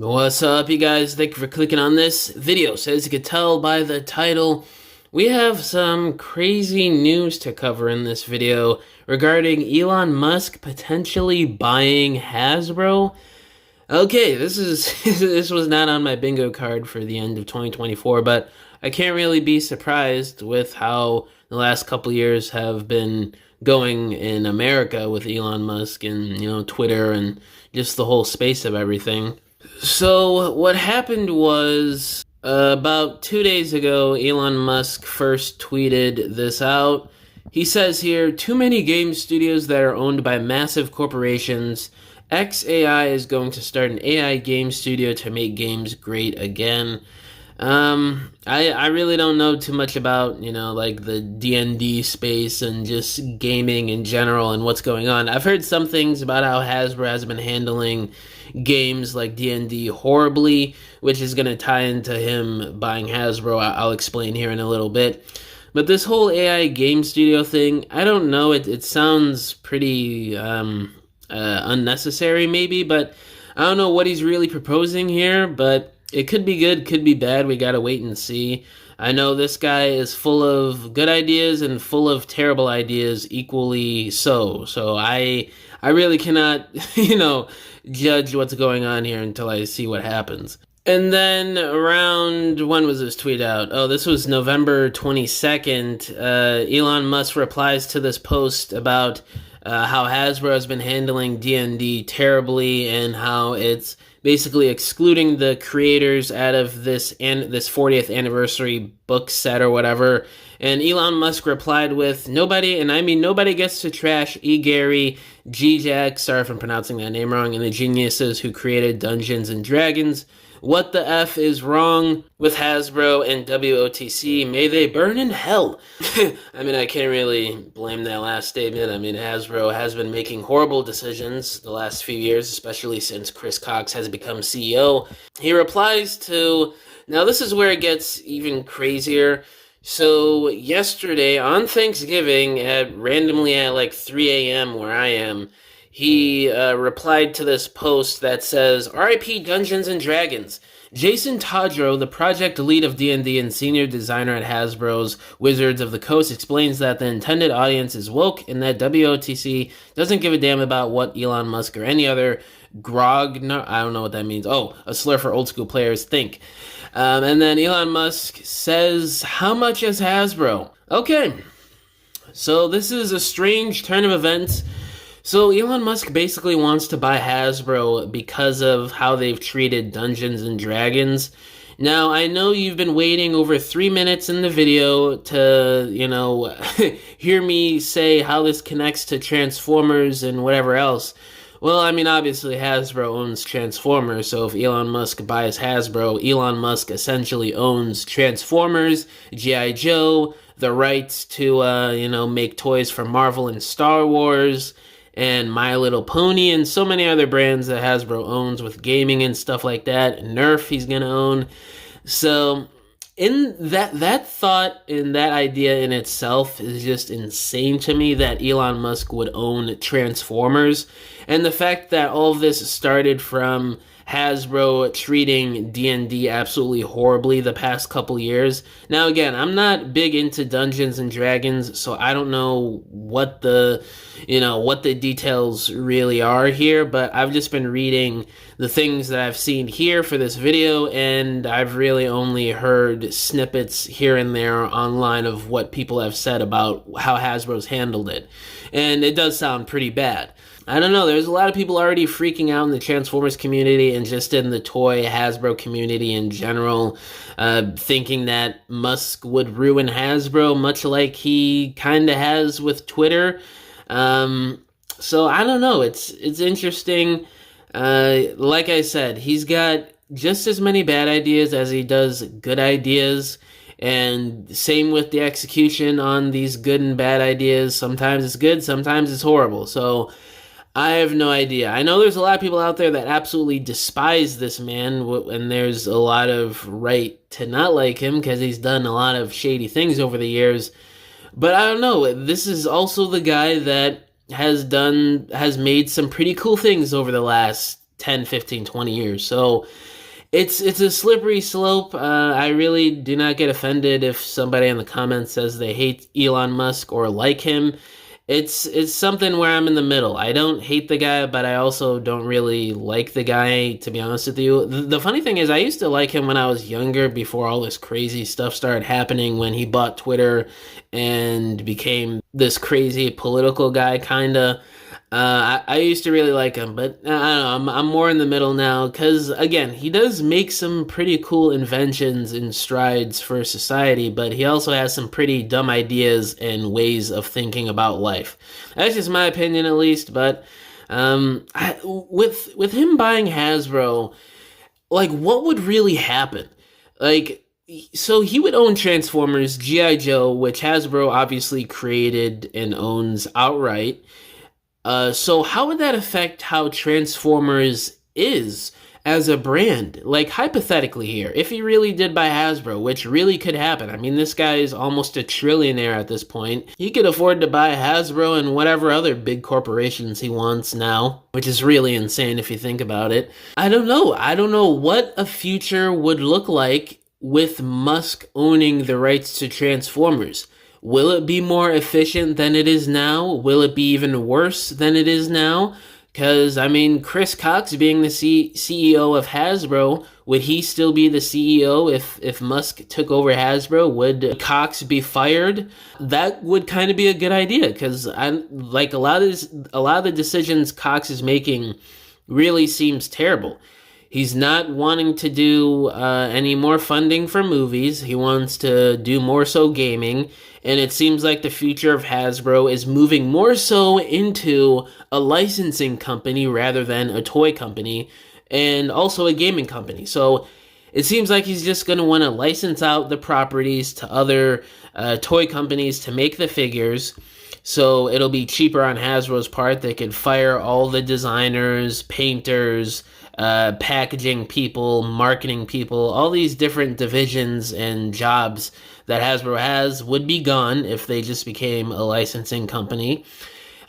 What's up, you guys? Thank you for clicking on this video. So as you can tell by the title, we have some crazy news to cover in this video regarding Elon Musk potentially buying Hasbro. Okay, this this was not on my bingo card for the end of 2024, but I can't really be surprised with how the last couple years have been going in America with Elon Musk and, Twitter and just the whole space of everything. So what happened was about 2 days ago, Elon Musk first tweeted this out. He says here, too many game studios that are owned by massive corporations. XAI is going to start an AI game studio to make games great again. I really don't know too much about, like the D&D space and just gaming in general and what's going on. I've heard some things about how Hasbro has been handling games like D&D horribly, which is going to tie into him buying Hasbro. I'll explain here in a little bit. But this whole AI game studio thing, I don't know. It sounds pretty unnecessary maybe, but I don't know what he's really proposing here, but it could be good, could be bad. We gotta wait and see. I know this guy is full of good ideas and full of terrible ideas equally so. So I really cannot, judge what's going on here until I see what happens. And then around, when was this tweet out? Oh, this was November 22nd. Elon Musk replies to this post about how Hasbro has been handling D&D terribly and how it's basically excluding the creators out of this 40th anniversary book set or whatever. And Elon Musk replied with, nobody, and I mean nobody, gets to trash E. Gary, G. Jack, sorry if I'm pronouncing that name wrong, and the geniuses who created Dungeons and Dragons. What the F is wrong with Hasbro and WOTC? May they burn in hell. I mean, I can't really blame that last statement. I mean, Hasbro has been making horrible decisions the last few years, especially since Chris Cox has become CEO. He replies to, now this is where it gets even crazier. So yesterday on Thanksgiving randomly at like 3 a.m. where I am, he replied to this post that says, RIP Dungeons and Dragons. Jason Todro, the project lead of D&D and senior designer at Hasbro's Wizards of the Coast, explains that the intended audience is woke and that WOTC doesn't give a damn about what Elon Musk or any other I don't know what that means. Oh, a slur for old school players think. And then Elon Musk says, how much is Hasbro? Okay, so this is a strange turn of events. So Elon Musk basically wants to buy Hasbro because of how they've treated Dungeons and Dragons. Now, I know you've been waiting over 3 minutes in the video to, hear me say how this connects to Transformers and whatever else. Well, I mean, obviously Hasbro owns Transformers, so if Elon Musk buys Hasbro, Elon Musk essentially owns Transformers, G.I. Joe, the rights to, make toys for Marvel and Star Wars, and My Little Pony, and so many other brands that Hasbro owns with gaming and stuff like that. Nerf he's gonna own. So in that thought and that idea in itself is just insane to me, that Elon Musk would own Transformers. And the fact that all of this started from Hasbro treating D&D absolutely horribly the past couple years. Now, again, I'm not big into Dungeons and Dragons, so I don't know what the details really are here, but I've just been reading the things that I've seen here for this video, and I've really only heard snippets here and there online of what people have said about how Hasbro's handled it. And it does sound pretty bad. I don't know, there's a lot of people already freaking out in the Transformers community and just in the toy Hasbro community in general, thinking that Musk would ruin Hasbro, much like he kind of has with Twitter. So I don't know, it's interesting. Like I said, he's got just as many bad ideas as he does good ideas. And same with the execution on these good and bad ideas. Sometimes it's good, sometimes it's horrible. So I have no idea. I know there's a lot of people out there that absolutely despise this man, and there's a lot of right to not like him because he's done a lot of shady things over the years. But I don't know. This is also the guy that has made some pretty cool things over the last 10, 15, 20 years. So it's a slippery slope. I really do not get offended if somebody in the comments says they hate Elon Musk or like him. It's something where I'm in the middle. I don't hate the guy, but I also don't really like the guy, to be honest with you. The funny thing is, I used to like him when I was younger, before all this crazy stuff started happening, when he bought Twitter and became this crazy political guy, kinda. I used to really like him, but I don't know. I'm more in the middle now because, again, he does make some pretty cool inventions and strides for society, but he also has some pretty dumb ideas and ways of thinking about life. That's just my opinion, at least. But with him buying Hasbro, like, what would really happen? Like, so he would own Transformers, G.I. Joe, which Hasbro obviously created and owns outright. So how would that affect how Transformers is as a brand? Like, hypothetically here, if he really did buy Hasbro, which really could happen. I mean, this guy is almost a trillionaire at this point. He could afford to buy Hasbro and whatever other big corporations he wants now, which is really insane if you think about it. I don't know. I don't know what a future would look like with Musk owning the rights to Transformers. Will it be more efficient than it is now? Will it be even worse than it is now? Because, I mean, Chris Cox being the CEO of Hasbro, would he still be the CEO if Musk took over Hasbro? Would Cox be fired? That would kind of be a good idea, because like a lot of the decisions Cox is making really seems terrible. He's not wanting to do any more funding for movies. He wants to do more so gaming. And it seems like the future of Hasbro is moving more so into a licensing company rather than a toy company, and also a gaming company. So it seems like he's just going to want to license out the properties to other toy companies to make the figures. So it'll be cheaper on Hasbro's part. They could fire all the designers, painters, packaging people, marketing people, all these different divisions and jobs that Hasbro has would be gone if they just became a licensing company.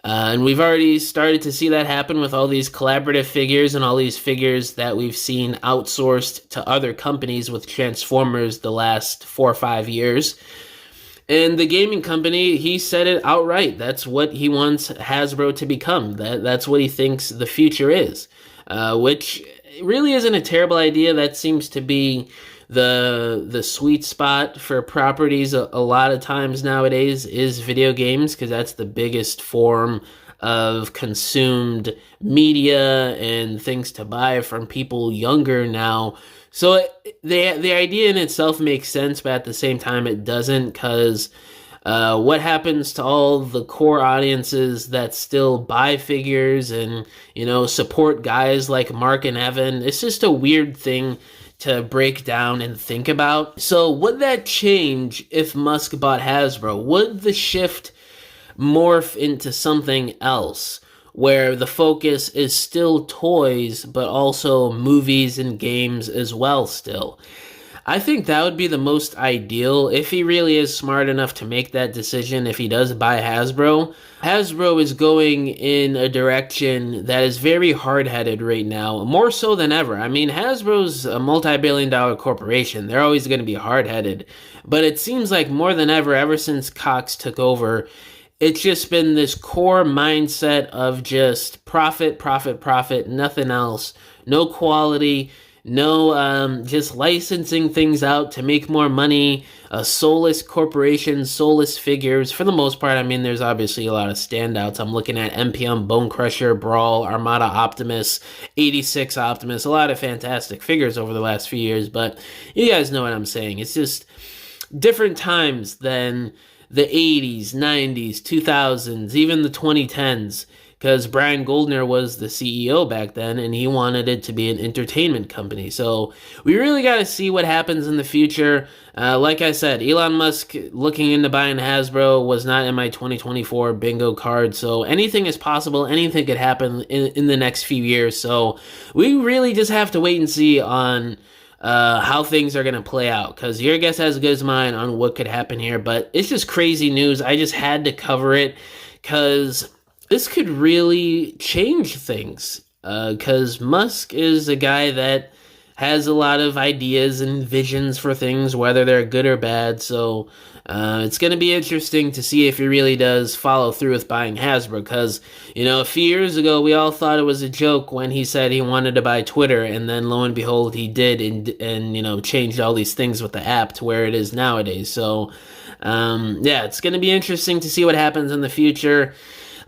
And we've already started to see that happen with all these collaborative figures and all these figures that we've seen outsourced to other companies with Transformers the last 4 or 5 years. And the gaming company, he said it outright. That's what he wants Hasbro to become. That's what he thinks the future is. Which really isn't a terrible idea. That seems to be the sweet spot for properties a lot of times nowadays, is video games, because that's the biggest form of consumed media and things to buy from people younger now. So the idea in itself makes sense, but at the same time it doesn't, because what happens to all the core audiences that still buy figures and, support guys like Mark and Evan? It's just a weird thing to break down and think about. So would that change if Musk bought Hasbro? Would the shift morph into something else, where the focus is still toys, but also movies and games as well still? I think that would be the most ideal if he really is smart enough to make that decision. If he does buy Hasbro, Hasbro is going in a direction that is very hard-headed right now, more so than ever. I mean, Hasbro's a multi-billion-dollar corporation. They're always going to be hard-headed. But it seems like more than ever since Cox took over, it's just been this core mindset of just profit, profit, profit, nothing else. No quality. No, just licensing things out to make more money, soulless corporations, soulless figures. For the most part, I mean, there's obviously a lot of standouts. I'm looking at MPM, Bone Crusher, Brawl, Armada Optimus, 86 Optimus, a lot of fantastic figures over the last few years, but you guys know what I'm saying. It's just different times than the 80s, 90s, 2000s, even the 2010s. Because Brian Goldner was the CEO back then, and he wanted it to be an entertainment company. So we really got to see what happens in the future. Like I said, Elon Musk looking into buying Hasbro was not in my 2024 bingo card. So anything is possible. Anything could happen in the next few years. So we really just have to wait and see on how things are going to play out, because your guess as good as mine on what could happen here. But it's just crazy news. I just had to cover it because this could really change things. because Musk is a guy that has a lot of ideas and visions for things, whether they're good or bad. So it's going to be interesting to see if he really does follow through with buying Hasbro. Because, a few years ago, we all thought it was a joke when he said he wanted to buy Twitter. And then lo and behold, he did and changed all these things with the app to where it is nowadays. So, yeah, it's going to be interesting to see what happens in the future.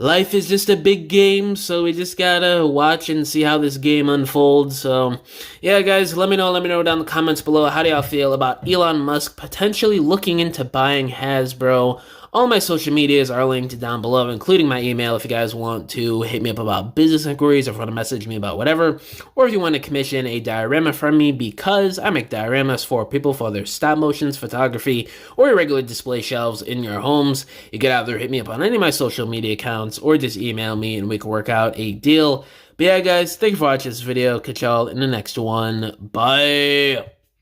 Life is just a big game, so we just gotta watch and see how this game unfolds. So, yeah, guys, let me know down in the comments below. How do y'all feel about Elon Musk potentially looking into buying Hasbro? All my social medias are linked down below, including my email if you guys want to hit me up about business inquiries or if you want to message me about whatever, or if you want to commission a diorama from me, because I make dioramas for people for their stop motions, photography, or your regular display shelves in your homes. You can either hit me up on any of my social media accounts or just email me and we can work out a deal. But yeah, guys, thank you for watching this video. Catch y'all in the next one. Bye!